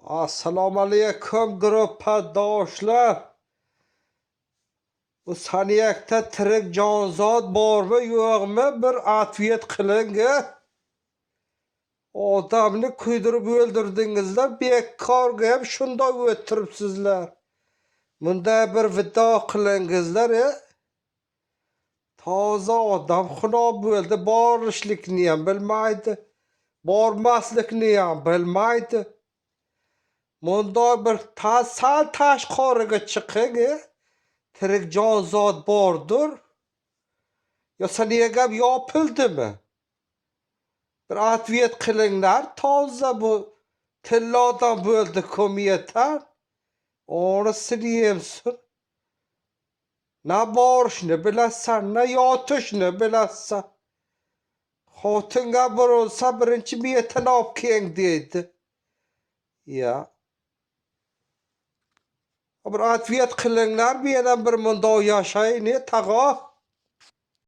Assalomu alaykum gruppadoshlar. Bu saniyakda tirik jonzot bormi yo'qmi bir atvet qiling. Odamni kuydirib o'ldirdingizlar, bekorga ham shunday o'tiribsizlar. Bunda bir vido qilingizlar. Toza odam xunob bo'ldi, borishlikni ham bilmaydi, bormaslikni ham bilmaydi. Bunday bir sal tashqariga chiqing, tirik jonzot bordir. Yo saniyagam yopildimi? Bir atvet qilinglar, toza bu tillodan bo'ldi komiyetan. Orasini yemsin. Na borishni bilasan, na yotishni bilasan. Xotinga burilsa birinchi miyatini olib keling deydi. Ya. Bir atvet qilinglar, men ham bir mundoq yashayni, tag'o.